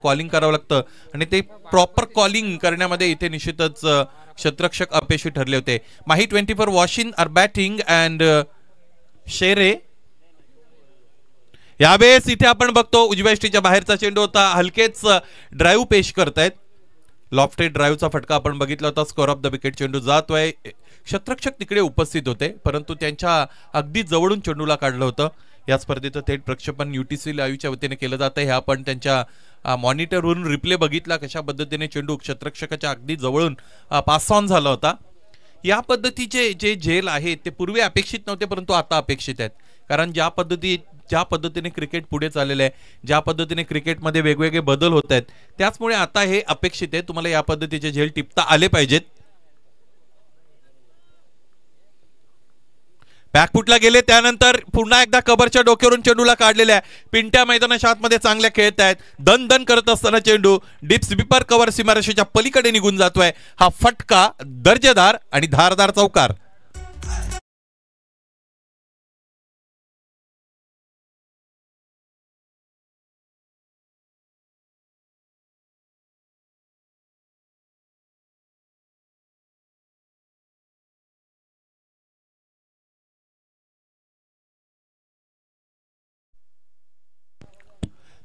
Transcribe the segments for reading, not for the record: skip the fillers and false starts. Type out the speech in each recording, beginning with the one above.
Calling करावं लागतं आणि ते प्रॉपर कॉलिंग करण्यामध्ये इथे निश्चितच क्षेत्ररक्षक अपयशी ठरले होते. माही 24 वॉशिंग आर बॅटिंग अँड शेरे यावेळेस इथे आपण बघतो उजव्या यष्टीच्या बाहेरचा चेंडू होता. हलकेच ड्राईव्ह पेश करतायत. लॉफ्टेड ड्राईव्हचा फटका आपण बघितला होता. स्कोर ऑफ द विकेट चेंडू जातोय. क्षेत्ररक्षक तिकडे उपस्थित होते परंतु त्यांच्या अगदी जवळून चेंडूला काढलं होतं. या स्पर्धेचं थेट प्रक्षेपण UTC लाईव्हच्या वतीने केलं जातं. हे आपण त्यांच्या मॉनिटरवरून रिप्ले बघितला कशा पद्धतीने चेंडू क्षेत्ररक्षकाच्या अगदी जवळून पास ऑन झाला होता. या पद्धतीचे जे झेल आहे ते पूर्वी अपेक्षित नव्हते परंतु आता अपेक्षित आहेत. कारण ज्या पद्धतीने क्रिकेट पुढे चाललेलं आहे, ज्या पद्धतीने क्रिकेटमध्ये वेगवेगळे बदल होत आहेत, त्याचमुळे आता हे अपेक्षित आहे. तुम्हाला या पद्धतीचे झेल टिपता आले पाहिजेत. बॅकफुटला गेले त्यानंतर पुन्हा एकदा कबरच्या डोक्यावरून चेंडूला काढलेल्या पिंट्या मैदानाच्या आतमध्ये चांगल्या खेळत आहेत. दन दन करत असताना चेंडू डीप स्वीपर कव्हर सीमारेषेच्या पलीकडे निघून जातोय. हा फटका दर्जेदार आणि धारदार चौकार.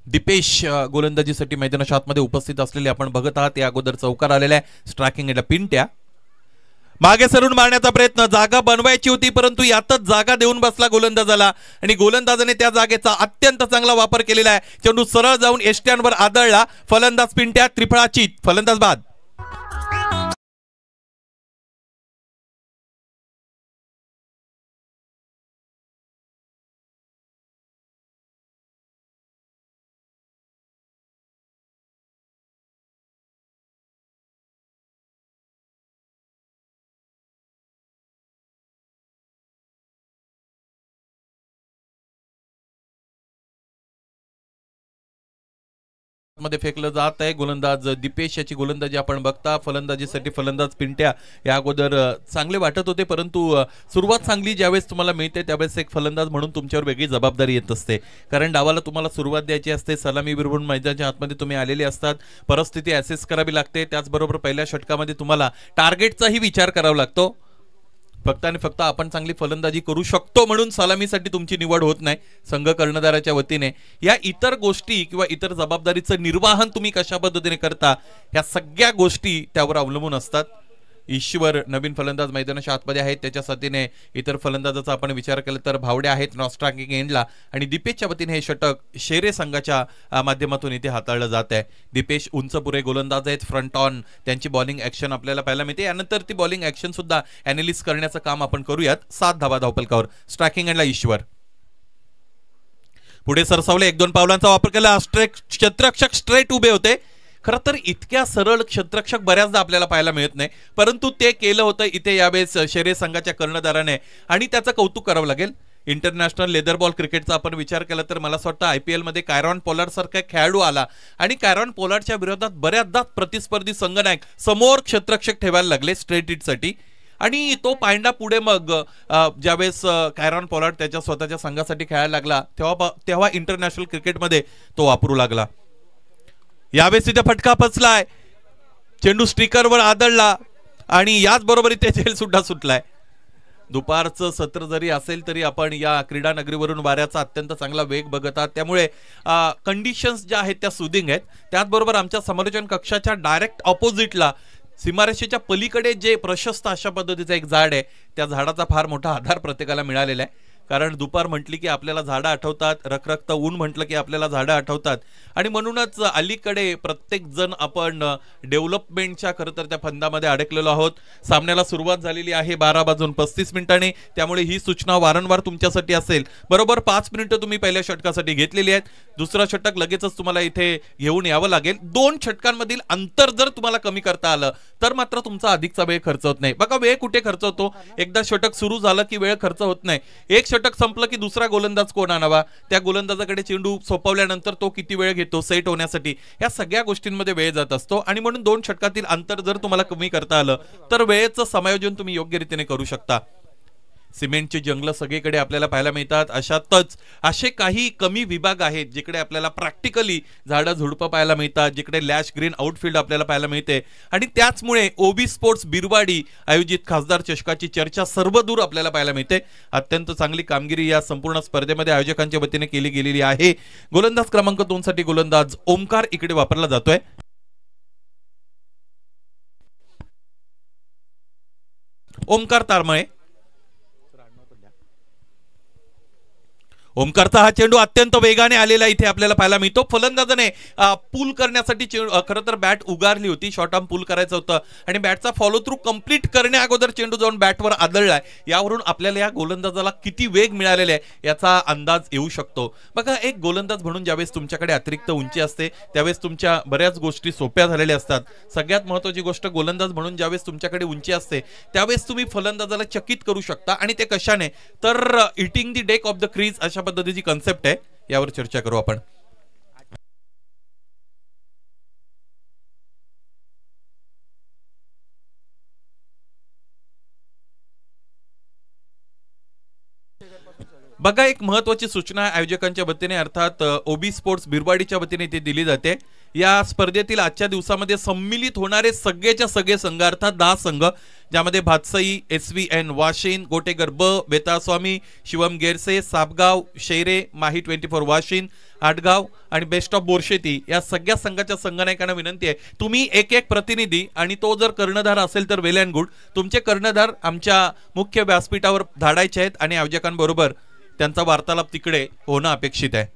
दीपेश गोलंदाजीसाठी मैदानाच्या आतमध्ये उपस्थित असलेले आपण बघत आहात. या अगोदर चौकार आलेला आहे. स्ट्रायकिंग एंडला पिंट्या मागे सरून मारण्याचा प्रयत्न, जागा बनवायची होती परंतु यातच जागा देऊन बसला गोलंदाजाला आणि गोलंदाजाने त्या जागेचा अत्यंत चांगला वापर केलेला आहे. चेंडू सरळ जाऊन एष्ट्यांवर आदळला. फलंदाज पिंट्या त्रिफळाची फलंदाज बाद. मध्ये फेकलं जात आहे. गोलंदाज दीपेश याची गोलंदाजी आपण बघता. फलंदाजीसाठी फलंदाज पिंट्या या अगोदर चांगले वाटत होते परंतु सुरुवात चांगली ज्यावेळेस तुम्हाला मिळते त्यावेळेस एक फलंदाज म्हणून तुमच्यावर वेगळी जबाबदारी येत असते. कारण डावाला तुम्हाला सुरुवात द्यायची असते. सलामी विरवून मैदानाच्या आतमध्ये तुम्ही आलेले असतात. परिस्थिती ॲसेस करावी लागते. त्याचबरोबर पहिल्या षटकामध्ये तुम्हाला टार्गेटचाही विचार करावा लागतो. फक्त आणि फक्त आपण चांगली फलंदाजी करू शकतो म्हणून सलामीसाठी तुमची निवड होत नाही. संघ कर्णधाराच्या वतीने या इतर गोष्टी किंवा इतर जबाबदारीचं निर्वाहन तुम्ही कशा पद्धतीने करता ह्या सगळ्या गोष्टी त्यावर अवलंबून असतात. ईश्वर नवीन फलंदाज मैदानाच्या आतमध्ये आहेत. त्याच्या साथीने इतर फलंदाजाचा आपण विचार केला तर भावड्या आहेत नॉन स्ट्रायकिंग एंडला आणि दीपेशच्या वतीने हे षटक शेरे संघाच्या माध्यमातून इथे हाताळलं जात आहे. दीपेश उंचपुरे गोलंदाज आहेत. फ्रंट ऑन त्यांची बॉलिंग ॲक्शन आपल्याला पाहायला मिळते. यानंतर ती बॉलिंग ॲक्शन सुद्धा ॲनालिस करण्याचं काम आपण करूयात. 7 धावा धावपलकावर. स्ट्रायकिंग एंडला ईश्वर पुढे सरसावले. 1-2 पावलांचा वापर केला. क्षेत्ररक्षक स्ट्रेट उभे होते. खरं तर इतक्या सरळ क्षेत्ररक्षक बऱ्याचदा आपल्याला पाहायला मिळत नाही परंतु ते केलं होतं इथे यावेळेस शेरे संघाच्या कर्णधाराने आणि त्याचं कौतुक करावं लागेल. इंटरनॅशनल लेदर बॉल क्रिकेटचा आपण विचार केला तर मला असं वाटतं IPL मध्ये कायरॉन पोलार्ड सारखा खेळाडू आला आणि कायरॉन पोलार्डच्या विरोधात बऱ्याचदा प्रतिस्पर्धी संघनायक समोर क्षेत्ररक्षक ठेवायला लागले स्ट्रेट हिटसाठी आणि तो पायंडा पुढे मग ज्यावेळेस कायरॉन पोलार्ड त्याच्या स्वतःच्या संघासाठी खेळायला लागला तेव्हा इंटरनॅशनल क्रिकेटमध्ये तो वापरू लागला. यावेळेस तिथे फटका पचलाय. चेंडू स्टिकरवर आदळला आणि याच बरोबर इथे झेल सुद्धा सुटलाय. दुपारचं सत्र जरी असेल तरी आपण या क्रीडा नगरीवरून वाऱ्याचा अत्यंत चांगला वेग बघत आहात. त्यामुळे कंडिशन्स ज्या आहेत त्या सुदिंग आहेत. त्याचबरोबर आमच्या समालोचन कक्षाच्या डायरेक्ट ऑपोजिटला सीमारेषेच्या पलीकडे जे प्रशस्त अशा पद्धतीचं एक झाड आहे त्या झाडाचा फार मोठा आधार प्रत्येकाला मिळालेला आहे. कारण दुपार म्हटली की आपल्याला झाडं आठवतात. रखरखत ऊन म्हटलं की आपल्याला झाडं आठवतात आणि म्हणूनच अलीकडे प्रत्येक जण आपण डेव्हलपमेंटच्या खरं तर त्या फंदामध्ये अडकलेलो आहोत. सामन्याला सुरुवात झालेली आहे 12:35 त्यामुळे ही सूचना वारंवार तुमच्यासाठी असेल. बरोबर 5 मिनिटं तुम्ही पहिल्या षटकासाठी घेतलेली आहेत. दुसरा षटक लगेचच तुम्हाला इथे घेऊन यावं लागेल. 2 षटकांमधील अंतर जर तुम्हाला कमी करता आलं तर मात्र तुमचा अधिकचा वेळ खर्च होत नाही. बघा वेळ कुठे खर्च होतो. एकदा षटक सुरू झालं की वेळ खर्च होत नाही. एक षटक संपलं की दुसरा गोलंदाज कोण आणावा, त्या गोलंदाजाकडे चेंडू सोपवल्यानंतर तो किती वेळ घेतो सेट होण्यासाठी, या सगळ्या गोष्टींमध्ये वेळ जात असतो. आणि म्हणून 2 षटकातील अंतर जर तुम्हाला कमी करता आलं तर वेळेचं समायोजन तुम्ही योग्य रीतीने करू शकता. सिमेंटची जंगलं सगळीकडे आपल्याला पाहायला मिळतात. अशातच असे काही कमी विभाग आहेत जिकडे आपल्याला प्रॅक्टिकली झाडं झुडपं पाहायला मिळतात, जिकडे लॅश ग्रीन आउटफील्ड आपल्याला पाहायला मिळते. आणि त्याचमुळे ओबी स्पोर्ट्स बिरवाडी आयोजित खासदार चषकाची चर्चा सर्वदूर आपल्याला पाहायला मिळते. अत्यंत चांगली कामगिरी या संपूर्ण स्पर्धेमध्ये आयोजकांच्या वतीने केली गेलेली आहे. गोलंदाज क्रमांक 2 साठी गोलंदाज ओमकार इकडे वापरला जातोय. ओमकार तारमळे. ओमकारचा हा चेंडू अत्यंत वेगाने आलेला इथे आपल्याला पाहायला मिळतो. फलंदाजाने पूल करण्यासाठी खरं तर बॅट उगारली होती, शॉर्ट आर्म पूल करायचं होतं आणि बॅटचा फॉलो थ्रू कंप्लीट करण्या अगोदर चेंडू जाऊन बॅटवर आदळलाय. यावरून आपल्याला या गोलंदाजाला किती वेग मिळालेला आहे याचा अंदाज येऊ शकतो. बघा, एक गोलंदाज म्हणून ज्यावेळेस तुमच्याकडे अतिरिक्त उंची असते त्यावेळेस तुमच्या बऱ्याच गोष्टी सोप्या झालेल्या असतात. सगळ्यात महत्त्वाची गोष्ट, गोलंदाज म्हणून ज्यावेळेस तुमच्याकडे उंची असते त्यावेळेस तुम्ही फलंदाजाला चकित करू शकता. आणि ते कशाने, तर eating the deck of the crease अशा पद्धतीची कन्सेप्ट आहे. यावर चर्चा करू आपण. बघा, एक महत्वाची सूचना आयोजकांच्या वतीने अर्थात ओबी स्पोर्ट्स बिरवाडीच्या वतीने ती दिली जाते. या स्पर्धेतील आजच्या दिवसामध्ये सम्मिलित होणारे सगळेच्या सगळे संघ अर्थात 10 संघ, ज्यामध्ये भातसई, SVN वाशिन, गोटेगर ब, बेतास्वामी, शिवम गेरसे, सापगाव, शेरे, माही 24 वाशिन, आटगाव आणि बेस्ट ऑफ बोरशेती या सगळ्या संघाच्या संघनायकांना विनंती आहे, तुम्ही एक एक प्रतिनिधी आणि तो जर कर्णधार असेल तर वेल अँड गुड, तुमचे कर्णधार आमच्या मुख्य व्यासपीठावर धाडायचे आहेत आणि आयोजकांबरोबर त्यांचा वार्तालाप तिकडे होणं अपेक्षित आहे.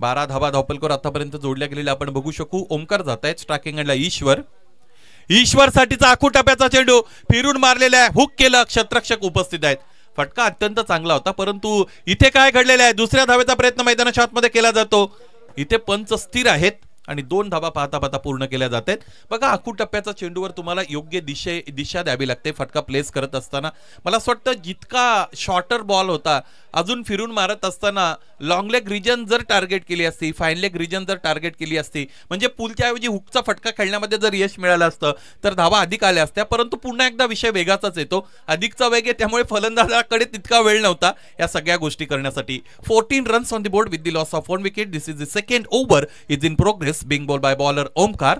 बारा धावा धावपलकर आतापर्यंत जोडल्या गेलेल्या आपण बघू शकू. ओमकार जात आहेत स्ट्रायकिंग एंडला. ईश्वर साठीचा आखू टप्प्याचा चेंडू फिरून मारलेला आहे, हुक केलं, क्षेत्ररक्षक उपस्थित आहेत. फटका अत्यंत चांगला होता, परंतु इथे काय घडलेलं आहे, दुसऱ्या धावेचा प्रयत्न मैदानाच्या आतमध्ये केला जातो. इथे पंच स्थिर आहेत आणि 2 धावा पाहता पाहता पूर्ण केल्या जात आहेत. बघा, आखू टप्प्याचा चेंडूवर तुम्हाला योग्य दिशा द्यावी लागते फटका प्लेस करत असताना. मला असं वाटतं जितका शॉर्टर बॉल होता, अजून फिरून मारत असताना लॉंग लेग रिजन जर टार्गेट केली असती, फाईन लेग रिजन जर टार्गेट केली असती, म्हणजे पुलच्या ऐवजी हुकचा फटका खेळण्यामध्ये जर यश मिळालं असतं तर धावा अधिक आल्या असत्या. परंतु पुन्हा एकदा विषय वेगाचाच येतो, अधिकचा वेग आहे, त्यामुळे फलंदाजाकडे तितका वेळ नव्हता या सगळ्या गोष्टी करण्यासाठी. 14 runs on the board with the loss of 1 wicket. This is the second over is in progress, being ball by bowler Omkar.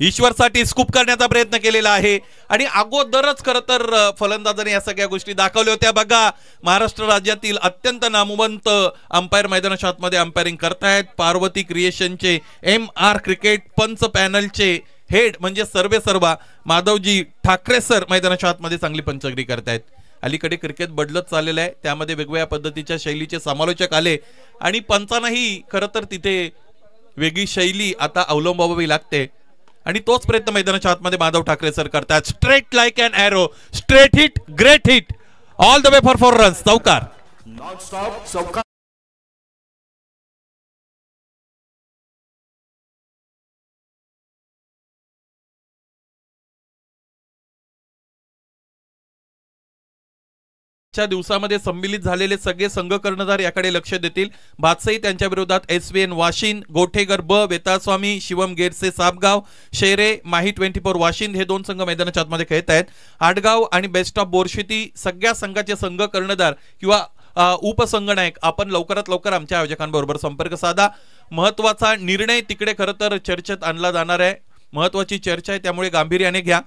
ईश्वरसाठी स्कूप करण्याचा प्रयत्न केलेला आहे आणि अगोदरच खरं तर फलंदाजाने या सगळ्या गोष्टी दाखवल्या होत्या. बघा, महाराष्ट्र राज्यातील अत्यंत नामवंत अंपायर मैदानाच्या आतमध्ये अंपायरिंग करतायत. पार्वती क्रिएशनचे MR क्रिकेट पंच पॅनलचे हेड म्हणजे सर्वेसर्वा माधवजी ठाकरे सर मैदानाच्या आतमध्ये चांगली पंचगिरी करतायत. अलीकडे क्रिकेट बदलत चाललेलं आहे, त्यामध्ये वेगवेगळ्या पद्धतीच्या शैलीचे समालोचक आले आणि पंचांनाही खरं तर तिथे वेगळी शैली आता अवलंबावी लागते आणि तोच प्रयत्न मैदानाच्या आतमध्ये माधव ठाकरे सर करतात. Straight like an arrow, straight hit, great hit, all the way for 4 runs. चौकार. नॉन स्टॉप चौकार. च्या दिवसामध्ये सम्मिलित झालेले सगळे संघ कर्णधार याकडे लक्ष देतील. भातसई त्यांच्या विरोधात SVN वाशिन, गोठेगर ब, वेतास्वामी, शिवम गेरसे सापगाव, शेरे, माही 24 वाशिन हे 2 संघ मैदानाच्या आतमध्ये खेळत आहेत. आटगाव आणि बेस्ट ऑफ बोरशेती सगळ्या संघाचे संघ कर्णधार किंवा उपसंघनायक आपण लवकरात लवकर आमच्या आयोजकांबरोबर संपर्क साधा. महत्वाचा निर्णय तिकडे खरं तर चर्चेत आणला जाणार आहे. महत्वाची चर्चा आहे, त्यामुळे गांभीर्याने घ्या.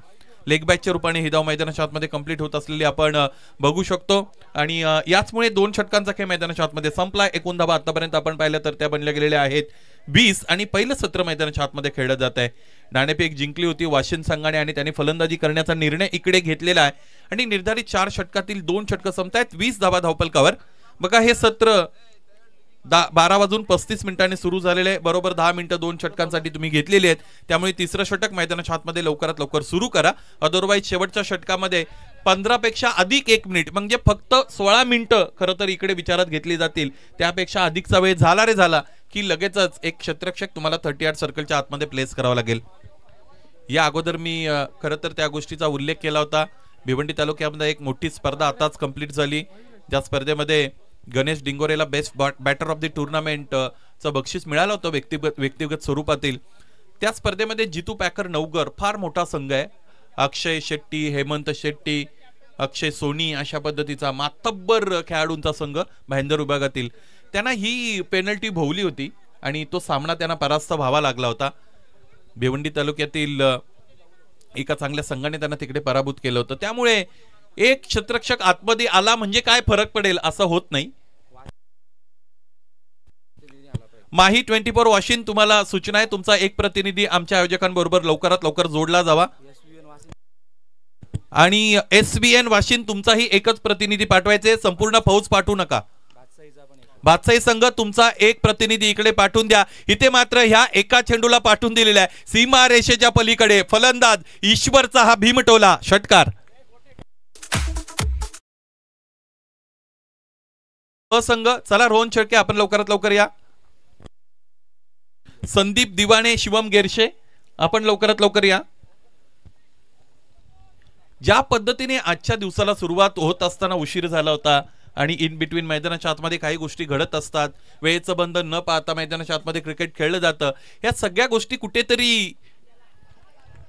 लेग बॅकच्या रूपाने ही धाव मैदानाच्या आतमध्ये कंप्लीट होत असलेली आपण बघू शकतो आणि याचमुळे 2 षटकांचा खेळ मैदानाच्या आतमध्ये संपला. एकूण धावा आतापर्यंत आपण पाहिलं तर त्या बनल्या गेलेल्या आहेत 20 आणि पहिलं सत्र मैदानाच्या आतमध्ये खेळलं जात आहे. नाणेफेक जिंकली होती वाशिन संघाने आणि त्यांनी फलंदाजी करण्याचा निर्णय इकडे घेतलेला आहे आणि निर्धारित 4 षटकातील 2 षटकं संपतायत 20 धावा धावपलकावर. बघा, हे सत्र 12:35 सुरू झालेले आहे. बरोबर 10 मिनिटं 2 षटकांसाठी तुम्ही घेतलेली आहेत, त्यामुळे तिसरं षटक मैदानाच्या आतमध्ये लवकरात लवकर सुरू करा. अदरवाईज शेवटच्या षटकामध्ये 15 पेक्षा अधिक 1 मिनिट म्हणजे फक्त 16 मिनिटं खरं तर इकडे विचारात घेतली जातील. त्यापेक्षा अधिकचा वेळ झाला रे झाला की लगेचच एक क्षेत्ररक्षक तुम्हाला 38 सर्कलच्या आतमध्ये प्लेस करावा लागेल। या अगोदर मी खरं तर त्या गोष्टीचा उल्लेख केला होता। भिवंडी तालुक्यामध्ये एक मोठी स्पर्धा आताच कंप्लीट झाली, ज्या स्पर्धेमध्ये गणेश डिंगोरेला best batter of the tournament चं बक्षीस मिळालं होतं व्यक्तिगत स्वरूपातील। त्या स्पर्धेमध्ये जितू पॅकर नवगर फार मोठा संघ आहे, अक्षय शेट्टी, हेमंत शेट्टी, अक्षय सोनी अशा पद्धतीचा मातब्बर खेळाडूंचा संघ भाईंदर विभागातील, त्यांना ही पेनल्टी भोवली होती आणि तो सामना त्यांना परास्त व्हावा लागला होता। भिवंडी तालुक्यातील एका चांगल्या संघाने त्यांना तिकडे पराभूत केलं होतं। त्यामुळे एक क्षेत्ररक्षक आतमध्ये आला म्हणजे काय फरक पडेल असं होत नाही। माही 24 वाशिम तुम्हाला सूचना आहे, तुमचा एक प्रतिनिधी आमच्या आयोजकांबरोबर लवकरात लवकर जोडला जावा आणि SVN वाशिम तुमचाही एकच प्रतिनिधी पाठवायचे, संपूर्ण फौज पाठवू नका। बादशाही संघ तुमचा एक प्रतिनिधी इकडे पाठवून द्या। इथे मात्र ह्या एका चेंडूला पाठवून दिलेला आहे सीमा रेषेच्या पलीकडे, फलंदाज ईश्वरचा हा भीमटोला षटकार। संघ चला रोहन शेळके आपण लवकरात लवकर या। संदीप दिवाणे, शिवम गेरशे आपण लवकरात लवकर या। ज्या पद्धतीने आजच्या दिवसाला सुरुवात होत असताना उशीर झाला होता आणि इन बिटवीन मैदानाच्या आतमध्ये काही गोष्टी घडत असतात, वेळेचं बंधन न पाहता मैदानाच्या आतमध्ये क्रिकेट खेळलं जातं, या सगळ्या गोष्टी कुठेतरी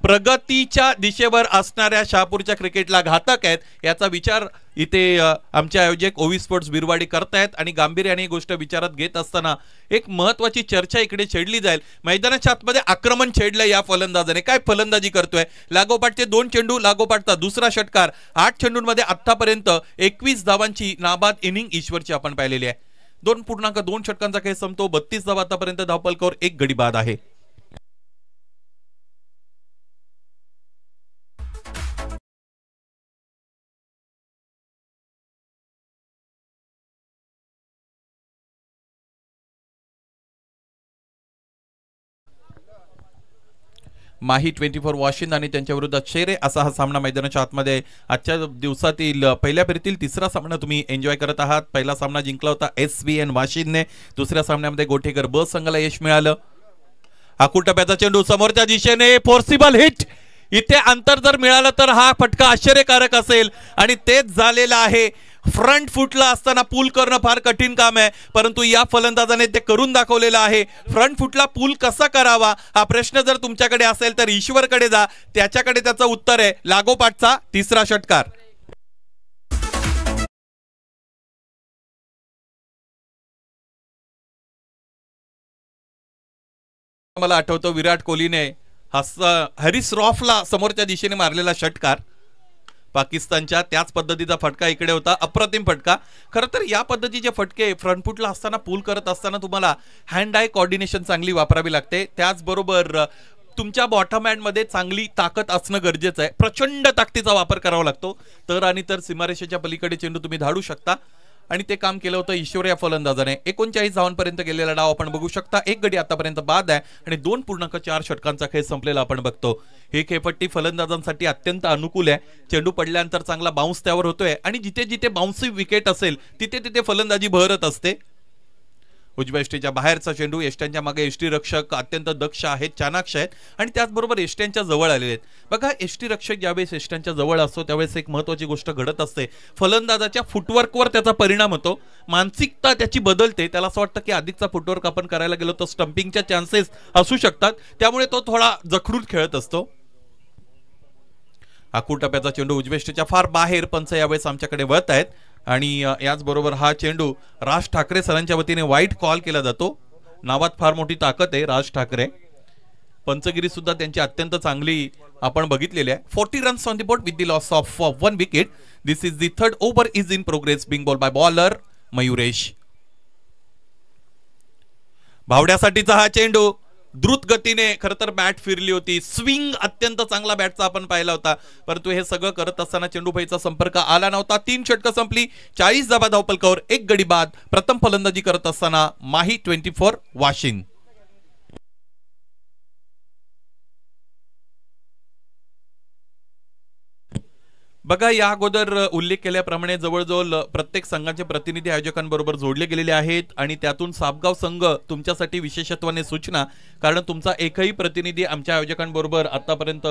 प्रगतीच्या दिशेवर असणाऱ्या शहापूरच्या क्रिकेटला घातक आहेत याचा विचार इथे आमचे आयोजक ओवी स्पोर्ट्स बिरवाडी करतायत आणि गांभीर्याने ही गोष्ट विचारात घेत असताना एक महत्त्वाची चर्चा इकडे छेडली जाईल। मैदानाच्या आतमध्ये आक्रमण छेडलंय या फलंदाजाने, काय फलंदाजी करतोय, लागोपाठचे 2 चेंडू, लागोपाठचा दुसरा षटकार, 8 चेंडूंमध्ये आतापर्यंत 21 धावांची नाबाद इनिंग ईश्वरची आपण पाहिलेली आहे। 2.2 षटकांचा खेळ संपतो, 32 धावा आतापर्यंत धावफलकावर 1 गडी बाद आहे। माही 24 वाशिम आणि त्यांच्या विरुद्ध शेरे असा हा सामना मैदानाच्या आतमध्ये आजच्या दिवसातील पहिल्या फेरीतील तिसरा सामना तुम्ही एन्जॉय करत आहात। पहिला सामना जिंकला होता SVN वाशिमने, दुसऱ्या सामन्यामध्ये गोठेकर ब संघाला यश मिळालं। आकुटप्याचा चेंडू समोरच्या दिशेने, फोर्सिबल हिट, इथे अंतर जर मिळालं तर हा फटका आश्चर्यकारक असेल आणि तेच झालेलं आहे। फ्रंट फुटला असताना पूल करणं फार कठीण काम आहे, परंतु या फलंदाजाने ते करून दाखवलेलं आहे। फ्रंट फुटला पूल कसा करावा हा प्रश्न जर तुमच्याकडे असेल तर ईश्वरकडे जा, त्याच्याकडे त्याचं उत्तर आहे। लागोपाठचा तिसरा षटकार, मला आठवतं विराट कोहलीने हॅरिस रॉफला समोरच्या दिशेने मारलेला षटकार, पाकिस्तानच्या त्याच पद्धतीचा फटका इकडे होता, अप्रतिम फटका। खरं तर या पद्धतीचे फटके फ्रंट फुटला असताना पूल करत असताना तुम्हाला हँड आय कोऑर्डिनेशन चांगली वापरावी लागते, त्याचबरोबर तुमच्या बॉटम हँड मध्ये चांगली ताकद असणं गरजेचं आहे, प्रचंड ताकदीचा वापर करावा लागतो, तर आणि तर सीमारेषेच्या पलीकडे चेंडू तुम्ही धाडू शकता आणि ते काम केलं होतं ईश्वर या फलंदाजाने। 39 धावांपर्यंत गेलेला डाव आपण बघू शकता, 1 गडी आतापर्यंत बाद आहे आणि 2.4 षटकांचा खेळ संपलेला आपण बघतो। ही खेळपट्टी फलंदाजांसाठी अत्यंत अनुकूल आहे, चेंडू पडल्यानंतर चांगला बाउन्स त्यावर होतोय आणि जिथे जिथे बाउन्सी विकेट असेल तिथे तिथे फलंदाजी बहरत असते। उजव्या एष्टीच्या बाहेरचा चेंडू, एष्ट्यांच्या मागे एष्टी रक्षक अत्यंत दक्ष आहेत, चाणाक्ष आहेत आणि त्याचबरोबर एष्ट्यांच्या जवळ आलेले आहेत। बघा एष्टी रक्षक ज्यावेळेस एष्ट्यांच्या जवळ असतो त्यावेळेस एक महत्त्वाची गोष्ट घडत असते, फलंदाजाच्या फुटवर्कवर त्याचा परिणाम होतो, मानसिकता त्याची बदलते, त्याला असं वाटतं की अधिकचा फुटवर्क आपण करायला गेलो तर स्टंपिंगच्या चान्सेस असू शकतात, त्यामुळे तो थोडा जखडून खेळत असतो। आकुटप्याचा चेंडू उजव्या एष्टीच्या फार बाहेर, पंच यावेळेस आमच्याकडे वळत आहेत आणि याचबरोबर हा चेंडू राज ठाकरे सरांच्या वतीने वाईट कॉल केला जातो। नावात फार मोठी ताकद आहे राज ठाकरे, पंचगिरी सुद्धा त्यांची अत्यंत चांगली आपण बघितलेली आहे। 40 runs on the board with the loss of 1 wicket. This is the third over is in progress being ball by bowler Mayuresh. भावड्यासाठीचा हा चेंडू द्रुत गतीने, खरं तर बॅट फिरली होती, स्विंग अत्यंत चांगला बॅटचा आपण पाहिला होता, परंतु हे सगळं करत असताना चेंडूभाईचा संपर्क आला नव्हता। 3 षटकं संपली, 40 धावा धावफलकावर 1 गडी बाद। प्रथम फलंदाजी करत असताना माही 24 वाशिम। बघा, या अगोदर उल्लेख केल्याप्रमाणे जवळजवळ प्रत्येक संघाचे प्रतिनिधी आयोजकांबरोबर जोडले गेलेले आहेत आणि त्यातून सापगाव संघ तुमच्यासाठी विशेषत्वाने सूचना, कारण तुमचा एकही प्रतिनिधी आमच्या आयोजकांबरोबर आतापर्यंत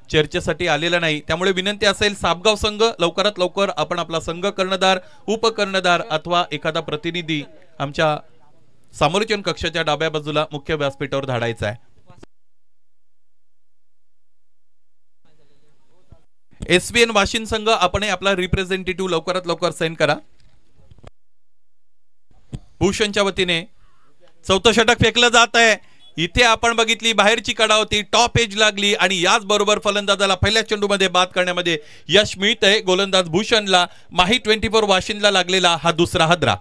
चर्चेसाठी आलेला नाही, त्यामुळे विनंती असेल सापगाव संघ लवकरात लवकर आपण आपला संघ कर्णधार, उपकर्णधार अथवा एखादा प्रतिनिधी आमच्या समालोचन कक्षाच्या डाव्या बाजूला मुख्य व्यासपीठावर धाडायचा आहे. एसबीएन वाशिम संघ आपण आपला रिप्रेझेंटेटिव्ह लवकरात लवकर सेंड करा. भूषणच्या वतीने चौथं षटक फेकलं जात आहे. इथे आपण बघितली बाहेरची कडा होती, टॉप एज लागली आणि याच बरोबर फलंदाजाला पहिल्या चेंडूमध्ये बाद करण्यामध्ये यश मिळतंय. गोलंदाज भूषणला माही 24 वाशिमला लागलेला हा दुसरा हादरा.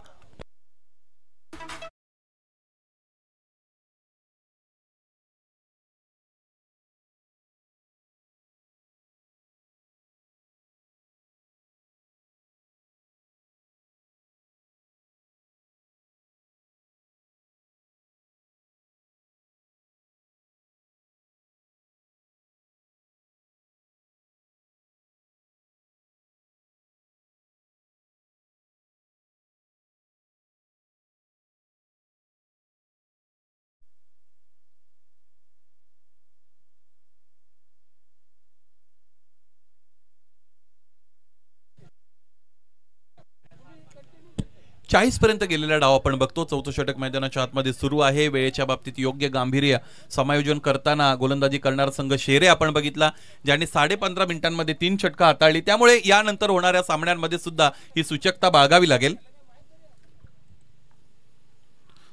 चाळीस पर्यंत गेलेला डाव आपण बघतो. चौथं षटक मैदानाच्या आतमध्ये सुरू आहे. वेळेच्या बाबतीत योग्य गांभीर्य समायोजन करताना गोलंदाजी करणारा संघ शेरे आपण बघितला, ज्याने 15.5 मिनिटांमध्ये 3 षटकं हाताळली. त्यामुळे यानंतर होणाऱ्या सामन्यांमध्ये सुद्धा ही सूचकता बाळगावी लागेल.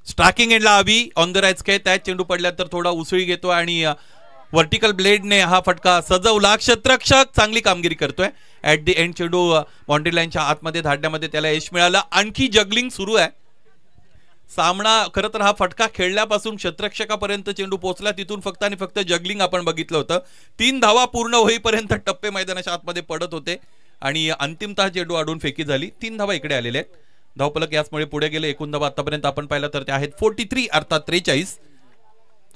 स्ट्रायकिंग एंडला आवी ऑन द राईट स्केच, त्याच चेंडू पडल्या तर थोडा उसळी घेतो आणि वर्टिकल ब्लेडने हा फटका सजवला. क्षेत्ररक्षक चांगली कामगिरी करतोय. ऍट दी एंड चेंडू बाउंड्री लाईनच्या आतमध्ये धाडण्यामध्ये त्याला यश मिळालं. आणखी जगलिंग सुरू आहे. सामना खरं तर हा फटका खेळल्यापासून क्षेत्ररक्षकापर्यंत चेंडू पोहोचला, तिथून फक्त आणि फक्त जगलिंग आपण बघितलं होतं. 3 धावा पूर्ण होईपर्यंत टप्पे मैदानाच्या आतमध्ये पडत होते आणि अंतिमतः चेंडू अडून फेकी झाली. 3 धावा इकडे आलेल्या आहेत. धावफलक याचमुळे पुढे गेले. एकूण धावा आतापर्यंत आपण पाहिलं तर ते आहेत 43 अर्थात 43.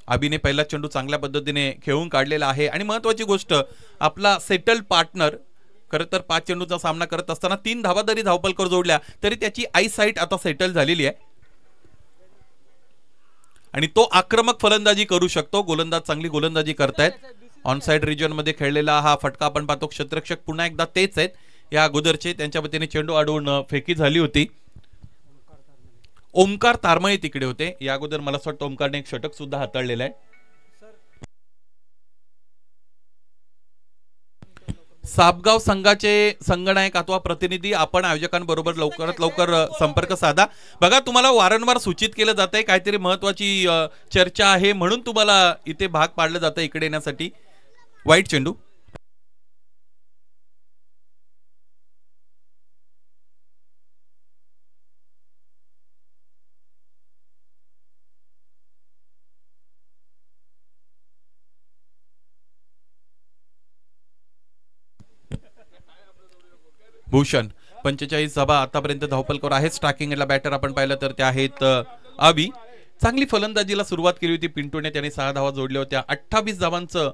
अभिने पहिला चेंडू चांगल्या पद्धतीने खेळून काढलेला आहे आणि महत्वाची गोष्ट आपला सेटल्ड पार्टनर खरं तर 5 चेंडूचा सामना करत असताना 3 धावा जरी धावपलकर जोडल्या तरी त्याची आय साईट आता सेटल झालेली आहे आणि तो आक्रमक फलंदाजी करू शकतो. गोलंदाज चांगली गोलंदाजी करतायत. ऑन साइड रिजन मध्ये खेळलेला हा फटका आपण पाहतो. क्षेत्ररक्षक पुन्हा एकदा तेच आहेत या अगोदरचे, त्यांच्या वतीने चेंडू अडवून फेकी झाली होती. ओमकार तारमळे तिकडे होते या अगोदर. मला असं वाटतं ओमकारने एक षटक सुद्धा हाताळलेलं आहे. सापगाव संघाचे संघनायक अथवा प्रतिनिधी आपण आयोजकांबरोबर लवकरात लवकर संपर्क साधा. बघा, तुम्हाला वारंवार सूचित केलं जात आहे काहीतरी महत्वाची चर्चा आहे म्हणून तुम्हाला इथे भाग पाडलं जातं इकडे येण्यासाठी. वाईट चेंडू. भूषण 45 धावा आतापर्यंत धावपलकर आहेत. स्ट्रायकिंगला बॅटर आपण पाहिलं तर ते आहेत अभी. चांगली फलंदाजीला सुरुवात केली होती पिंटूने, त्याने 6 धावा जोडल्या होत्या. 28 धावांचं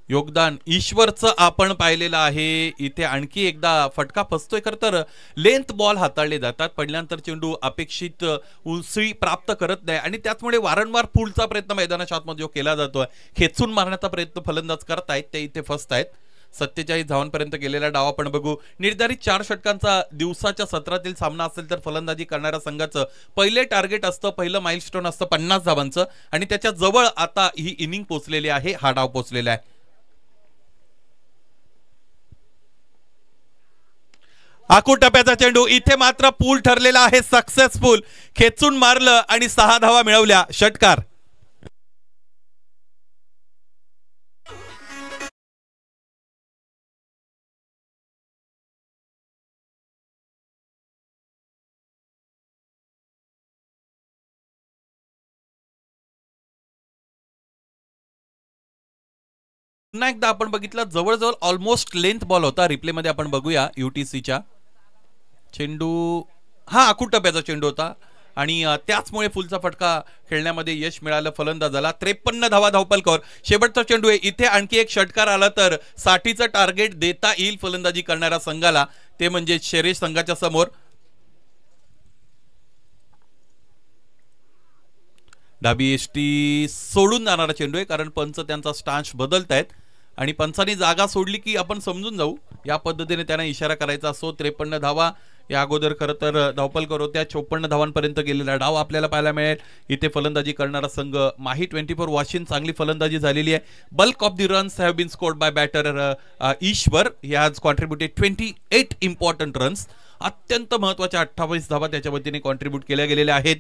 योगदान ईश्वरचं आपण पाहिलेलं आहे. इथे आणखी एकदा फटका फसतोय. खरं तर लेंथ बॉल हाताळले जातात, पडल्यानंतर चेंडू अपेक्षित उंची प्राप्त करत नाही आणि त्याचमुळे वारंवार पुलचा प्रयत्न मैदानाच्या आतमध्ये जो केला जातोय, खेचून मारण्याचा प्रयत्न फलंदाज करतायत, ते इथे फसतायत. 47 धावांपर्यंत गेलेला डाव आपण बघू. निर्धारित 4 षटकांचा दिवसाच्या सत्रातील सामना असेल तर फलंदाजी करणाऱ्या संघाचं पहिले टार्गेट असतं, पहिलं माइलस्टोन असतं 50 धावांचं आणि त्याच्या जवळ आता ही इनिंग पोहोचलेली आहे, हा डाव पोहोचलेला आहे. आखूड टप्प्याचा चेंडू. इथे मात्र पूल ठरलेला आहे सक्सेसफुल. खेचून मारलं आणि 6 धावा मिळवल्या. षटकार. पुन्हा एकदा आपण बघितलं, जवळजवळ ऑलमोस्ट लेंथ बॉल होता. रिप्ले मध्ये आपण बघूया. युटीसीच्या चेंडू हा आखूड टप्प्याचा चेंडू होता आणि त्याचमुळे फुलचा फटका खेळण्यामध्ये यश मिळालं फलंदाजाला. 53 धावा धावपलकर. शेवटचा चेंडू आहे. इथे आणखी एक षटकार आला तर 60चं टार्गेट देता येईल फलंदाजी करणाऱ्या संघाला, ते म्हणजे शेरे संघाच्या समोर. डाबी एसटी सोडून जाणारा चेंडू आहे, कारण पंच त्यांचा स्टान्स बदलतायत आणि पंचांनी जागा सोडली की आपण समजून जाऊ, या पद्धतीने त्यांना इशारा करायचा असो. 53 धावा या अगोदर खरं तर धावपलकर होत्या. 54 धावांपर्यंत गेलेला डाव आपल्याला पाहायला मिळेल. इथे फलंदाजी करणारा संघ माही 24 वाशिम. चांगली फलंदाजी झालेली आहे. Bulk of the runs have been scored by batter Ishwar. He has contributed 28 important runs. अत्यंत महत्वाच्या 28 धावा त्याच्या वतीने कॉन्ट्रीब्यूट केल्या गेलेल्या आहेत.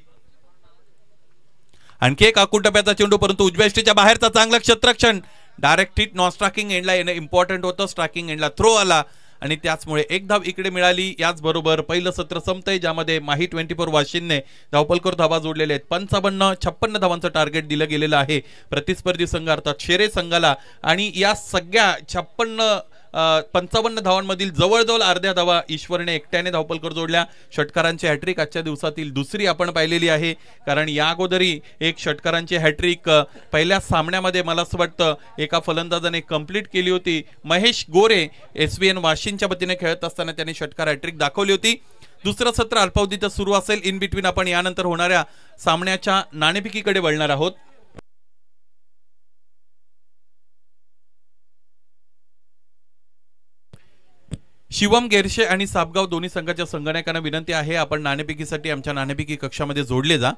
आणखी एक आकुट टप्प्याचा चेंडू, परंतु उजव्या एसटीच्या बाहेरचा चांगला क्षेत्ररक्षण. डायरेक्ट हिट नॉन स्ट्रायकिंग एंडला येणं इम्पॉर्टंट होतं. स्ट्रायकिंग एंडला थ्रो आला आणि त्याचमुळे एक धाव इकडे मिळाली. याचबरोबर पहिलं सत्र संपतंय, ज्यामध्ये माही 24 वाशिमने धावपलकर धावा जोडलेले आहेत. 55-56 धावांचं टार्गेट दिलं गेलेलं आहे प्रतिस्पर्धी संघ अर्थात शेरे संघाला. आणि या सगळ्या 55 धावांमधील जवळजवळ अर्ध्या धावा ईश्वरने एकट्याने धावपलकर जोडल्या. षटकारांची हॅट्रिक आजच्या दिवसातील दुसरी आपण पाहिलेली आहे, कारण या अगोदरी एक षटकारांची हॅट्रिक पहिल्या सामन्यामध्ये मला असं वाटतं एका फलंदाजाने कंप्लीट केली होती. महेश गोरे SVN वाशिमच्या वतीने खेळत असताना त्यांनी षटकार हॅट्रिक दाखवली होती. दुसरं सत्र अल्पावधीत सुरू असेल. इन बिटवीन आपण यानंतर होणाऱ्या सामन्याच्या नाणेफेकीकडे वळणार आहोत. शिवम गेरशे आणि सापगाव दोन्ही संघाच्या संगणकांना विनंती आहे, आपण नाणेफेकीसाठी आमच्या नाणेफेकी कक्षामध्ये जोडले जा.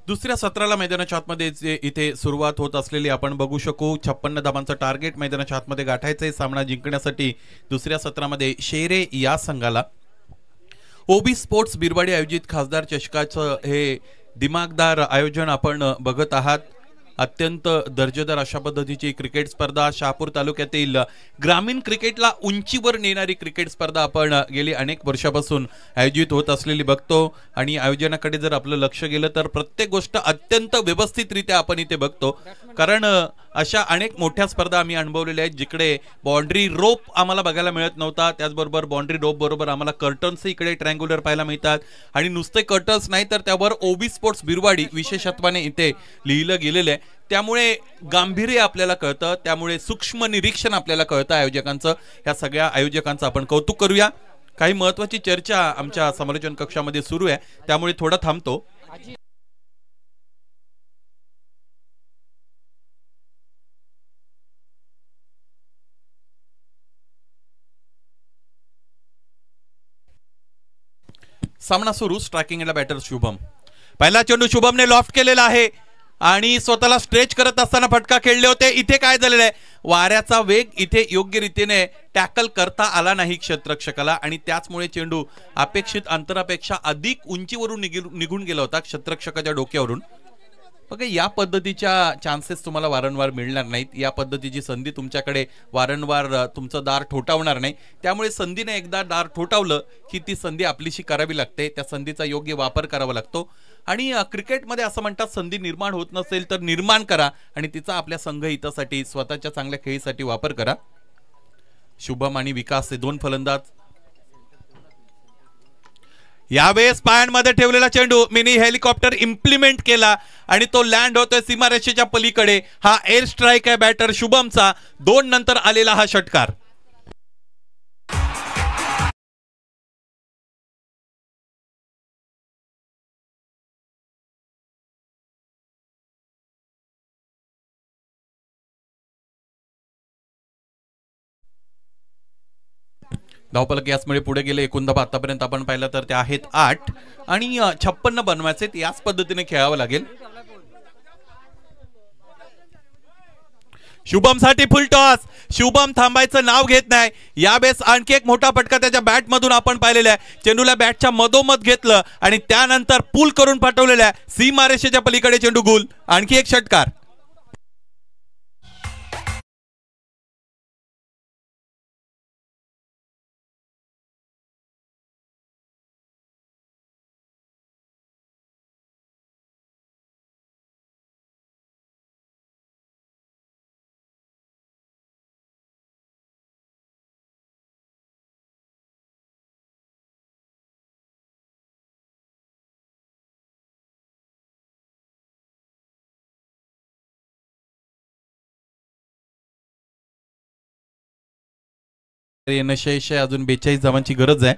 दुसऱ्या सत्राला मैदानाच्या आतमध्ये इथे सुरुवात होत असलेली आपण बघू शकू. 56 धावांचं टार्गेट मैदानाच्या आतमध्ये गाठायचंय सामना जिंकण्यासाठी. दुसऱ्या सत्रामध्ये शेरे या संघाला ओबी स्पोर्ट्स बिरवाडी आयोजित खासदार चषकाचं हे दिमागदार आयोजन आपण बघत आहात. अत्यंत दर्जेदार अशा पद्धतीची क्रिकेट स्पर्धा, शहापूर तालुक्यातील ग्रामीण क्रिकेटला उंचीवर नेणारी क्रिकेट स्पर्धा आपण गेली अनेक वर्षापासून आयोजित होत असलेली बघतो. आणि आयोजनाकडे जर आपलं लक्ष गेलं तर प्रत्येक गोष्ट अत्यंत व्यवस्थितरित्या आपण इथे बघतो. कारण अशा अनेक मोठ्या स्पर्धा आम्ही अनुभवलेल्या आहेत जिकडे बाउंड्री रोप आम्हाला बघायला मिळत नव्हता. त्याचबरोबर बाउंड्री रोप बरोबर आम्हाला कर्टन्स इकडे ट्रँग्युलर पाहायला मिळतात. आणि नुसते कर्टन्स नाही तर त्यावर ओबी स्पोर्ट्स बिरवाडी विशेषत्वाने इथे लिहिलं गेलेलं आहे. त्यामुळे गांभीर्य आपल्याला कळतं, त्यामुळे सूक्ष्म निरीक्षण आपल्याला कळतं आयोजकांचं. या सगळ्या आयोजकांचं आपण कौतुक करूया. काही महत्वाची चर्चा आमच्या समालोचन कक्षामध्ये सुरू आहे, त्यामुळे थोडा थांबतो. सामना सुरू. स्ट्रायकिंगला बॅटर शुभम. पहिला चेंडू शुभमने लॉफ्ट केलेला आहे आणि स्वतःला स्ट्रेच करत असताना फटका खेळले होते. इथे काय झालेलं आहे, वाऱ्याचा वेग इथे योग्य रीतीने टॅकल करता आला नाही क्षेत्ररक्षकाला आणि त्याचमुळे चेंडू अपेक्षित अंतरापेक्षा अधिक उंचीवरून निघून गेला होता क्षेत्ररक्षकाच्या डोक्यावरून. बघा, या पद्धतीच्या चान्सेस तुम्हाला वारंवार मिळणार नाहीत. या पद्धतीची संधी तुमच्याकडे वारंवार तुमचं दार ठोठावणार नाही. त्यामुळे संधीने एकदा दार ठोठावलं की ती संधी आपलीशी करावी लागते. त्या संधीचा योग्य वापर करावा लागतो. आणि क्रिकेटमध्ये असं म्हणतात, संधी निर्माण होत नसेल तर निर्माण करा आणि तिचा आपल्या संघ हितासाठी, स्वतःच्या चांगल्या खेळीसाठी वापर करा. शुभम आणि विकास हे दोन फलंदाज. यावेळेस पायांमध्ये ठेवलेला चेंडू मिनी हेलिकॉप्टर इम्प्लिमेंट केला आणि तो लँड होतोय सीमारेषेच्या पलीकडे. हा एअर स्ट्राइक आहे बॅटर शुभमचा. 2 नंतर आलेला हा षटकार. धावफलक याचमुळे पुढे गेले. एकूण धावा आतापर्यंत आपण पाहिलं तर त्या आहेत 8 आणि 56 बनवायचे. याच पद्धतीने खेळावं लागेल. शुभम साठी फुल टॉस. शुभम थांबायचं नाव घेत नाही. यावेळेस आणखी एक मोठा फटका त्याच्या बॅट मधून आपण पाहिलेला आहे. चेंडूला बॅटच्या मधोमध घेतलं आणि त्यानंतर पुल करून पाठवलेला आहे सीमारेषेच्या पलीकडे. चेंडू गुल. आणखी एक षटकार. नशे अजून 42 धावांची गरज आहे.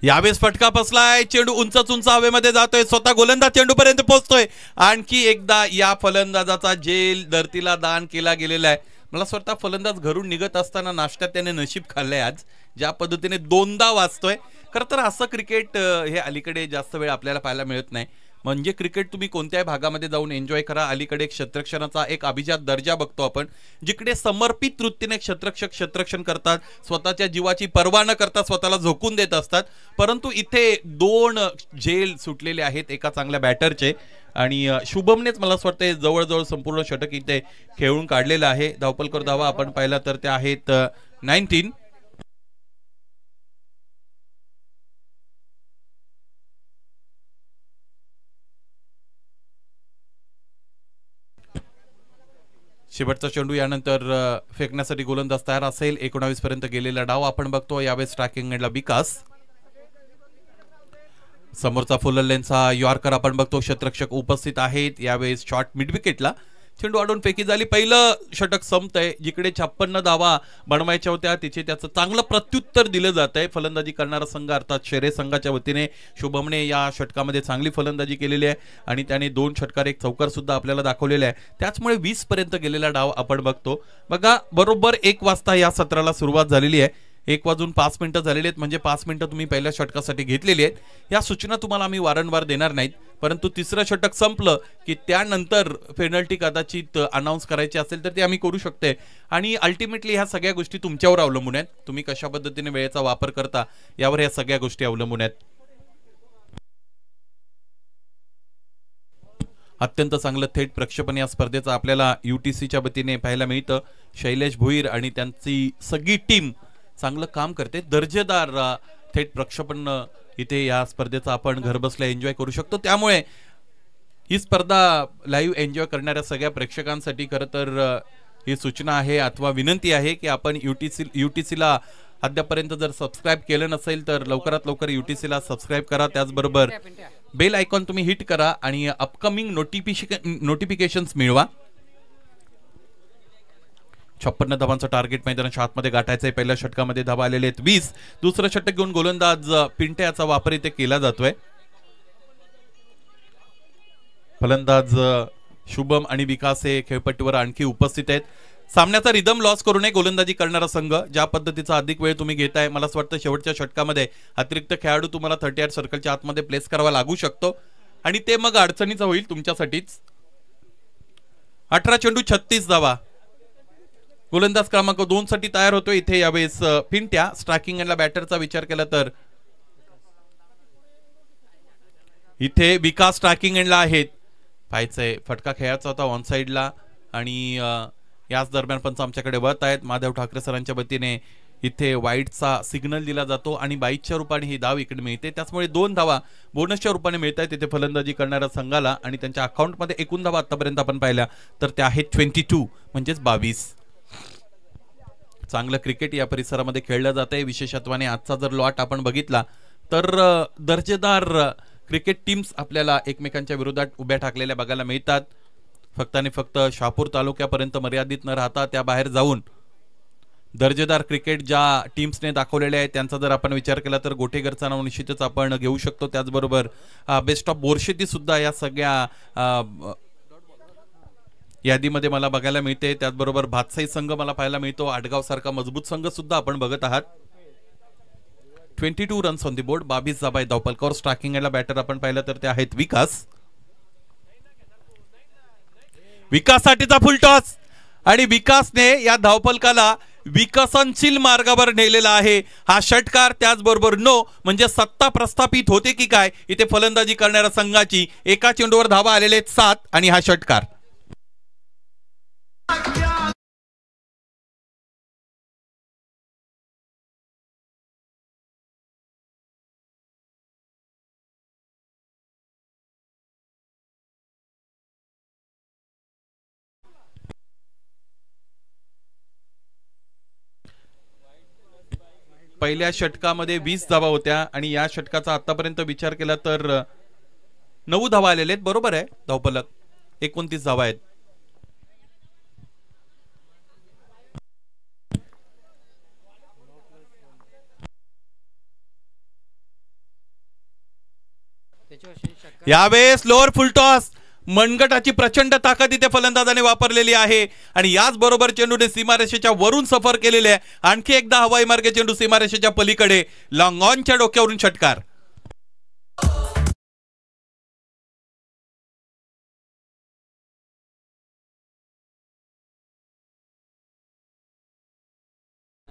यावेळेस फटका बसलाय. चेंडू उंच हवेमध्ये जातोय. स्वतः गोलंदाज चेंडू पर्यंत पोहोचतोय. आणखी एकदा या फलंदाजाचा जेल धरतीला दान केला गेलेला आहे. मला स्वतः फलंदाज घरून निघत असताना नाश्त्यात त्याने नशीब खाल्लंय आज. ज्या पद्धतीने 2दा वाचतोय. खरं तर असं क्रिकेट हे अलीकडे जास्त वेळ आपल्याला पाहायला मिळत नाही. म्हणजे क्रिकेट तुम्ही कोणत्याही भागामध्ये जाऊन एन्जॉय करा. अलीकडे क्षेत्ररक्षणाचा एक अभिजात दर्जा बघतो आपण, जिकडे समर्पित वृत्तीने क्षेत्ररक्षण करतात. स्वतःच्या जीवाची पर्वा न करता स्वतःला झोकून देत असतात. परंतु इथे 2 झेल सुटलेले आहेत एका चांगल्या बॅटरचे आणि शुभमनेच मला असं वाटतं जवळजवळ संपूर्ण षटक इथे खेळून काढलेलं आहे. धावपलकर धावा आपण पाहिला तर त्या आहेत 19. शेवटचा चेंडू यानंतर फेकण्यासाठी गोलंदाज तयार असेल. 19 पर्यंत गेलेला डाव आपण बघतो. यावेळेस स्ट्रायकिंग एंडला विकास. समोरचा फुल लेनचा यॉर्कर आपण बघतो. क्षेत्ररक्षक उपस्थित आहेत. यावेळेस शॉट मिड विकेटला चेंडू आडून फेकी झाली. पहिलं षटक संपतंय. जिकडे 56 धावा बनवायच्या होत्या तिथे त्याचं चांगलं प्रत्युत्तर दिलं जात आहे. फलंदाजी करणारा संघ अर्थात शेरे संघाच्या वतीने शुभमने या षटकामध्ये चांगली फलंदाजी केलेली आहे आणि त्याने 2 षटकार 1 चौकार सुद्धा आपल्याला दाखवलेला आहे. त्याचमुळे 20 पर्यंत गेलेला डाव आपण बघतो. बघा बरोबर 1 वाजता या सत्राला सुरुवात झालेली आहे. 1:05 झालेले आहेत म्हणजे 5 मिनिटं तुम्ही पहिल्या षटकासाठी घेतलेली आहेत. या सूचना तुम्हाला आम्ही वारंवार देणार नाहीत, परंतु तिसरं षटक संपलं की त्यानंतर पेनल्टी कदाचित अनाऊन्स करायची असेल तर ते आम्ही करू शकते. आणि अल्टिमेटली ह्या सगळ्या गोष्टी तुमच्यावर अवलंबून आहेत. तुम्ही कशा पद्धतीने वेळेचा वापर करता यावर ह्या सगळ्या गोष्टी अवलंबून आहेत. अत्यंत चांगलं थेट प्रक्षेपण या स्पर्धेचं आपल्याला UTCच्या वतीने पाहायला मिळतं. शैलेश भोईर आणि त्यांची सगळी टीम चांगलं काम करते. दर्जेदार थेट प्रक्षेपण इथे या स्पर्धेचा आपण घरबसल्या एन्जॉय करू शकतो. त्यामुळे ही स्पर्धा लाईव्ह एन्जॉय करणाऱ्या सगळ्या प्रेक्षकांसाठी खरं तर ही सूचना आहे अथवा विनंती आहे की आपण UTCला अद्यापर्यंत जर सबस्क्राईब केलं नसेल तर लवकरात लवकर UTCला सबस्क्राईब करा. त्याचबरोबर बेल आयकॉन तुम्ही हिट करा आणि अपकमिंग नोटिफिकेशन्स मिळवा. 56 धावांचं टार्गेट मैदानाच्या आतमध्ये गाठायचंय. पहिल्या षटकामध्ये धावा आलेले आहेत 20. दुसरं षटक घेऊन गोलंदाज पिंट्याचा वापर इथे केला जातोय. फलंदाज शुभम आणि विकास हे खेळपट्टीवर आणखी उपस्थित आहेत. सामन्याचा रिदम लॉस करू नये गोलंदाजी करणारा संघ. ज्या पद्धतीचा अधिक वेळ तुम्ही घेताय मला असं वाटतं शेवटच्या षटकामध्ये अतिरिक्त खेळाडू तुम्हाला 38 सर्कलच्या आतमध्ये प्लेस करावा लागू शकतो आणि ते मग अडचणीचं होईल तुमच्यासाठीच. 18 चेंडू 36 धावा. गोलंदाज क्रमांक 2 साठी तयार होतो इथे यावेळेस पिंट्या. स्ट्रायकिंग एंडला बॅटरचा विचार केला तर इथे विकास स्ट्रायकिंग एंडला आहेत. पाहायचंय फटका खेळायचा होता ऑन साइडला आणि याच दरम्यान पंच आमच्याकडे वळत आहेत. माधव ठाकरे सरांच्या वतीने इथे वाईटचा सिग्नल दिला जातो आणि 22च्या रूपाने ही धाव इकडे मिळते. त्याचमुळे 2 धावा बोनसच्या रूपाने मिळत आहेत तिथे फलंदाजी करणाऱ्या संघाला आणि त्यांच्या अकाउंटमध्ये एकूण धावा आतापर्यंत आपण पाहिल्या तर त्या आहेत 22 म्हणजेच 22. चांगलं क्रिकेट या परिसरामध्ये खेळलं जात आहे. विशेषत्वाने आजचा जर लॉट आपण बघितला तर दर्जेदार क्रिकेट टीम्स आपल्याला एकमेकांच्या विरोधात उभ्या ठाकलेल्या बघायला मिळतात. फक्त आणि फक्त शहापूर तालुक्यापर्यंत मर्यादित न राहता त्या बाहेर जाऊन दर्जेदार क्रिकेट ज्या टीम्सने दाखवलेले आहे त्यांचा जर आपण विचार केला तर गोटेघरचा नाव निश्चितच आपण घेऊ शकतो. त्याचबरोबर बेस्ट ऑफ बोरशेती सुद्धा या सगळ्या यादीमध्ये मला बघायला मिळते. त्याचबरोबर भातसाई संघ मला पाहायला मिळतो. आडगाव सारखा मजबूत संघ सुद्धा आपण बघत आहात. 22 रन्स ऑन दी बोर्ड. 22 धावा आहेत धावफलकावर. स्ट्रायकिंग एंडला बॅटर आपण पाहिलं तर ते आहेत विकास. विकाससाठीचा फुल टॉस आणि विकासने या धावफलकाला विकसनशील मार्गावर नेलेला आहे. हा षटकार त्याचबरोबर नो म्हणजे सत्ता प्रस्थापित होते की काय इथे फलंदाजी करणाऱ्या संघाची. एका चेंडूवर धावा आलेले 7 आणि हा षटकार. पहिल्या षटकामध्ये 20 धावा होत्या आणि या षटकाचा आतापर्यंत विचार केला तर 9 धावा आलेले आहेत. बरोबर आहे धावफलक 29 धावा आहेत. यावेळेस लोअर फुलटॉस मनगटाची प्रचंड ताकद इथे फलंदाजाने वापरलेली आहे आणि याच बरोबर चेंडूने सीमारेषेच्या वरून सफर केलेले आहे. आणखी एकदा हवाई मार्गे चेंडू सीमारेषेच्या पलीकडे लॉंग ऑनच्या डोक्यावरून षटकार.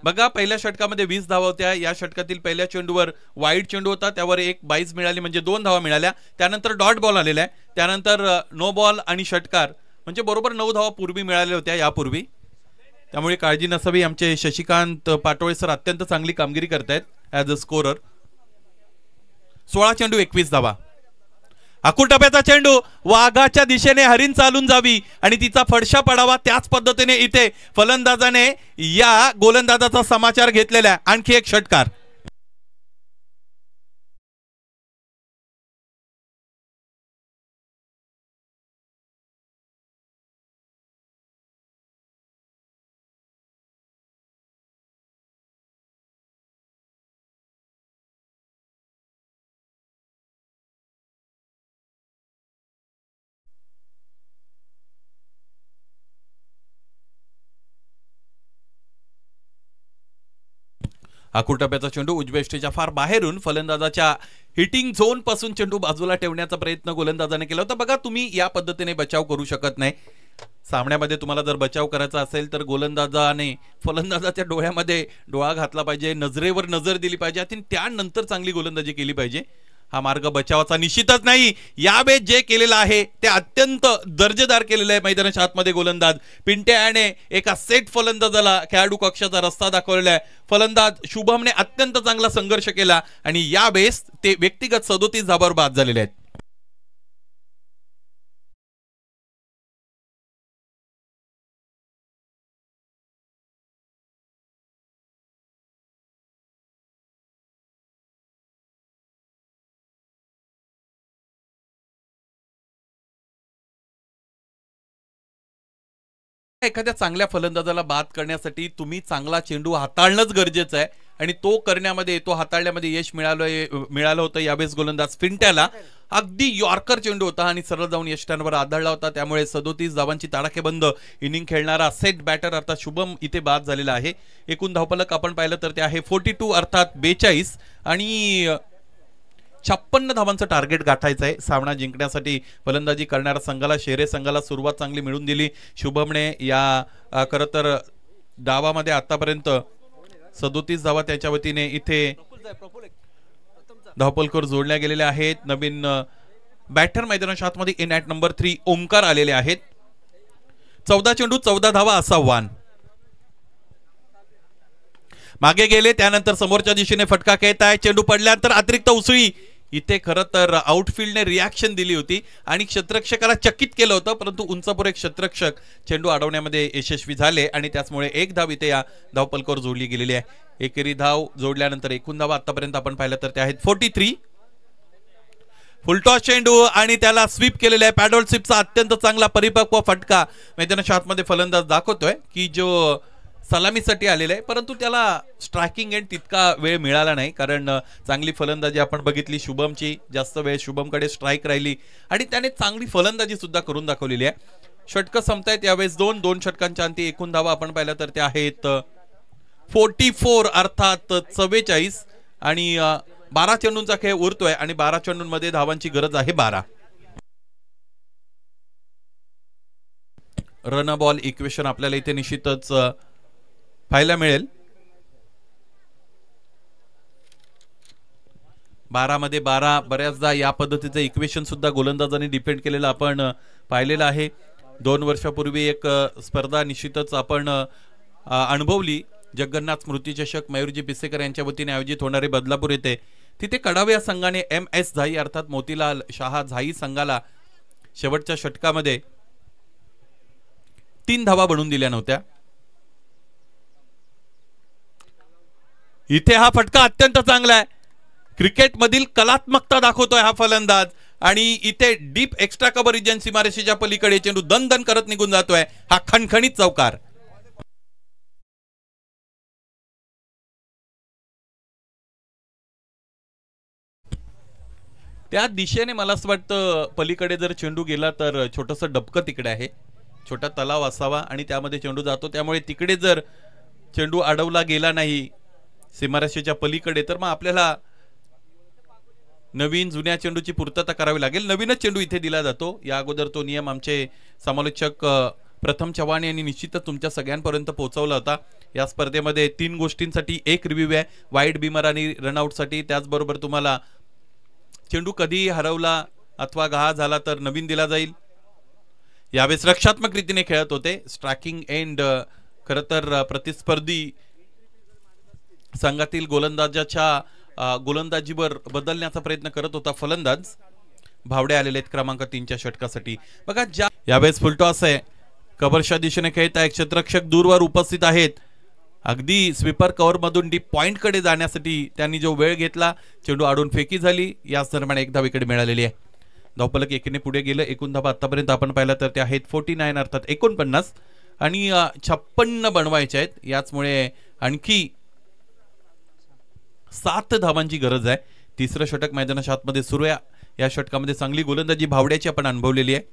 बघा पहिल्या षटकामध्ये 20 धावा होत्या. या षटकातील पहिल्या चेंडूवर वाईड चेंडू होता त्यावर एक 22 मिळाली म्हणजे 2 धावा मिळाल्या. त्यानंतर डॉट बॉल आलेला आहे. त्यानंतर नो बॉल आणि षटकार म्हणजे बरोबर 9 धावा पूर्वी मिळाल्या होत्या यापूर्वी. त्यामुळे काळजी नसावी. आमचे शशिकांत पाटोळे सर अत्यंत चांगली कामगिरी करतायत ॲज अ स्कोरर. 16 चेंडू 21 धावा. अकुटप्याचा चेंडू, वाघाच्या दिशेने हरिण चालून जावी आणि तिचा फडशा पडावा, त्याच पद्धतीने इथे फलंदाजाने या गोलंदाजाचा समाचार घेतलेला. आणखी एक षटकार. अकुटप्याचा चेंडू उजव्या यष्टीच्या फार बाहेरून फलंदाजाच्या हिटिंग झोन पासून चेंडू बाजूला ठेवण्याचा प्रयत्न गोलंदाजाने केला होता. बघा, तुम्ही या पद्धतीने बचाव करू शकत नाही. सामन्यामध्ये तुम्हाला जर बचाव करायचा असेल तर गोलंदाजाने फलंदाजाच्या डोळ्यामध्ये डोळा घातला पाहिजे, नजरेवर नजर दिली पाहिजे आणि त्यानंतर चांगली गोलंदाजी केली पाहिजे. हा मार्ग बचावाचा निश्चितच नाही. यावेळेस जे केलेलं आहे ते अत्यंत दर्जेदार केलेलं आहे. मैदानाच्या आतमध्ये गोलंदाज पिंट्याने एका सेट फलंदाजाला खेळाडू कक्षाचा रस्ता दाखवलेला आहे. फलंदाज शुभमने अत्यंत चांगला संघर्ष केला आणि यावेळेस ते व्यक्तिगत 37 धावांवर बाद झालेले आहेत. एखाद्या चांगल्या फलंदाजाला बाद करण्यासाठी तुम्ही चांगला चेंडू हाताळणंच गरजेचं आहे आणि तो करण्यामध्ये, तो हाताळण्यामध्ये यश मिळालं होतं यावेळेस गोलंदाज पिंट्याला. अगदी यॉर्कर चेंडू होता आणि सरळ जाऊन यष्टांवर आदळला होता. त्यामुळे 37 धावांची ताडाखेबंद इनिंग खेळणारा सेट बॅटर अर्थात शुभम इथे बाद झालेला आहे. एकूण धावफलक आपण पाहिलं तर ते आहे 42 अर्थात 42 आणि 56 धावांचं टार्गेट गाठायचं आहे. सामना जिंकण्यासाठी फलंदाजी करणाऱ्या संघाला, शेरे संघाला सुरुवात चांगली मिळून दिली शुभमने. या खरं तर डावामध्ये आतापर्यंत 37 धावा त्याच्या वतीने इथे धावपलकर जोडल्या गेलेल्या आहेत. नवीन बॅटर मैदानाच्या आतमध्ये इन ॲट नंबर 3 ओमकार आलेले आहेत. 14 चेंडू 14 धावा असा वान. मागे गेले, त्यानंतर समोरच्या दिशेने फटका खेळत आहे. चेंडू पडल्यानंतर अतिरिक्त उसळी. इथे खरं तर आउटफील्डने रिॲक्शन दिली होती आणि क्षेत्ररक्षकाला चकित केलं होतं, परंतु उंचापुरे क्षेत्ररक्षक चेंडू अडवण्यामध्ये यशस्वी झाले आणि त्याचमुळे एक धाव इथे या धावपलकावर जोडली गेलेली आहे. एकेरी धाव जोडल्यानंतर एकूण धावा आतापर्यंत आपण पाहिलं तर ते आहेत 43. फुलटॉस चेंडू आणि त्याला स्वीप केलेला आहे. पॅडल स्वीपचा अत्यंत चांगला परिपक्व फटका मैदानाच्या आतमध्ये फलंदाज दाखवतोय की जो सलामीसाठी आलेला आहे, परंतु त्याला स्ट्रायकिंग एंड तितका वेळ मिळाला नाही. कारण चांगली फलंदाजी आपण बघितली शुभमची, जास्त वेळ शुभमकडे स्ट्राईक राहिली आणि त्याने चांगली फलंदाजी सुद्धा करून दाखवलेली आहे. षटकं संपतायत यावेळेस 2 षटकांच्या अंती एकूण धावा आपण पाहिलं तर ते आहेत 44 अर्थात 44 आणि 12 चेंडूंचा खेळ उरतोय आणि 12 चेंडूंमध्ये धावांची गरज आहे 12. रन बॉल इक्वेशन आपल्याला इथे निश्चितच पाहायला मिळेल. 12 मध्ये 12 बऱ्याचदा या पद्धतीचं इक्वेशन सुद्धा गोलंदाजांनी डिपेंड केलेलं आपण पाहिलेलं आहे. 2 वर्षापूर्वी एक स्पर्धा निश्चितच आपण अनुभवली. जगन्नाथ स्मृती चषक मयूरजी पिसेकर यांच्या वतीने आयोजित होणारे बदलापूर येथे. तिथे कडावे या संघाने MS झाई अर्थात मोतीलाल शाह झाई संघाला शेवटच्या षटकामध्ये 3 धावा बनवून दिल्या नव्हत्या. इथे हा फटका अत्यंत चांगला आहे. क्रिकेट मधील कलात्मकता दाखवतोय हा फलंदाज आणि इथे डीप एक्स्ट्रा कव्हर रिजन सीमारेषेच्या पलीकडे चेंडू दन दन करत निघून जातोय. हा खणखणीत चौकार. त्या दिशेने मला असं वाटतं पलीकडे जर चेंडू गेला तर छोटंसं डबकं तिकडे आहे, छोटा तलाव असावा आणि त्यामध्ये चेंडू जातो. त्यामुळे तिकडे जर चेंडू अडवला गेला नाही सीमारेषेच्या पलीकडे तर मग आपल्याला नवीन जुन्या चेंडूची पूर्तता करावी लागेल. नवीनच चेंडू इथे दिला जातो. या अगोदर तो नियम आमचे समालोचक प्रथम चव्हाण यांनी निश्चितच तुमच्या सगळ्यांपर्यंत पोहोचवला होता. या स्पर्धेमध्ये 3 गोष्टींसाठी एक रिव्ह्यू आहे, वाईड बिमर आणि रनआउटसाठी. त्याचबरोबर तुम्हाला चेंडू कधी हरवला अथवा गहाळ झाला तर नवीन दिला जाईल. यावेळेस रक्षात्मक रीतीने खेळत होते. स्ट्रायकिंग एंड खरं तर प्रतिस्पर्धी संघातील गोलंदाजाच्या गोलंदाजीवर बदलण्याचा प्रयत्न करत होता फलंदाज. भावडे आलेले आहेत क्रमांक 3च्या षटकासाठी. बघा ज्या यावेळेस फुलटॉस आहे, कव्हरच्या दिशेने खेळत आहे, क्षेत्ररक्षक दूरवर उपस्थित आहेत. अगदी स्वीपर कव्हर मधून डीप पॉइंट कडे जाण्यासाठी त्यांनी जो वेळ घेतला, चेंडू आडून फेकी झाली. याच दरम्यान एक धाव इकडे मिळालेली आहे. धावफलक एकीने पुढे गेलं. एकूण धावा आतापर्यंत आपण पाहिलं तर ते आहेत 49 अर्थात 49 आणि 56 बनवायचे आहेत. याचमुळे आणखी 7 धावांची गरज आहे. तिसरं षटक मैदानाच्या आतमध्ये सुरू आहे. या षटकामध्ये चांगली गोलंदाजी भावड्याची आपण अनुभवलेली आहे.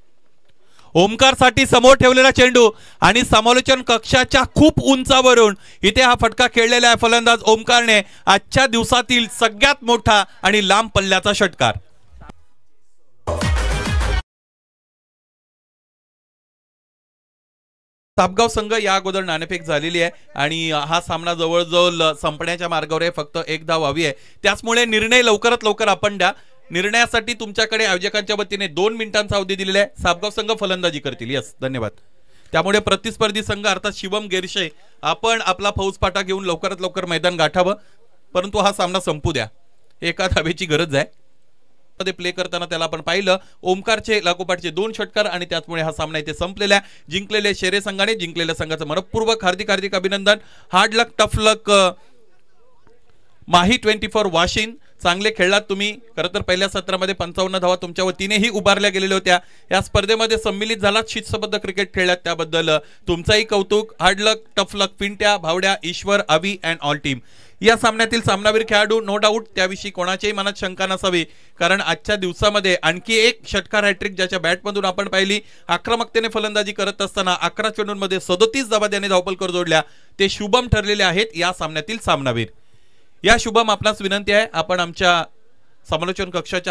ओमकारसाठी समोर ठेवलेला चेंडू आणि समालोचन कक्षाच्या खूप उंचावरून इथे हा फटका खेळलेला आहे फलंदाज ओमकारने. आजच्या दिवसातील सगळ्यात मोठा आणि लांब पल्ल्याचा षटकार. सापगाव संघ या अगोदर नाणेफेक झालेली आहे आणि हा सामना जवळजवळ संपण्याच्या मार्गावर आहे. फक्त एक धाव हवी आहे. त्याचमुळे निर्णय लवकरात लवकर आपण द्या. निर्णयासाठी तुमच्याकडे आयोजकांच्या वतीने 2 मिनिटांचा अवधी दिलेला आहे. सापगाव संघ फलंदाजी करतील. यस, धन्यवाद. त्यामुळे प्रतिस्पर्धी संघ अर्थात शिवम गेरशे आपण आपला फौजफाटा घेऊन लवकरात लवकर मैदान गाठावं, परंतु हा सामना संपू द्या. एका धावेची गरज आहे. प्ले करताना त्याला आपण पाहिलं ओमकारचे लागोपाठचे 2 षटकार आणि त्याचमुळे हा सामना इथे संपलेला आहे. जिंकलेले शेरे संघाने, जिंकलेल्या संघाचं मनपूर्वक हार्दिक हार्दिक अभिनंदन. हार्ड लक, टफ लक माही 24 वाशिन. चांगले खेळलात तुम्ही. खरं तर पहिल्या सत्रामध्ये 55 धावा तुमच्या वतीनेही उभारल्या गेलेल्या होत्या. या स्पर्धेमध्ये सम्मिलित झालात, शिस्तबद्ध क्रिकेट खेळलात, त्याबद्दल तुमचाही कौतुक. हार्ड लक, टफ लक, पिंट्या, भावड्या, ईश्वर, अभि अँड ऑल टीम. या सामन्यातील सामनावीर खेळाडू नो डाऊट, त्याविषयी कोणाच्याही मनात शंका नसावी, कारण आजच्या दिवसामध्ये आणखी एक षटकार हॅट्रिक ज्याच्या बॅटमधून आपण पाहिली. आक्रमकतेने फलंदाजी करत असताना 11 चेंडूंमध्ये 37 धावा त्याने धावफलकर जोडल्या. ते शुभम ठरलेले आहेत या सामन्यातील सामनावीर. या शुभम आपणास विनंती आहे, आपण आमच्या समालोचन कक्षाच्या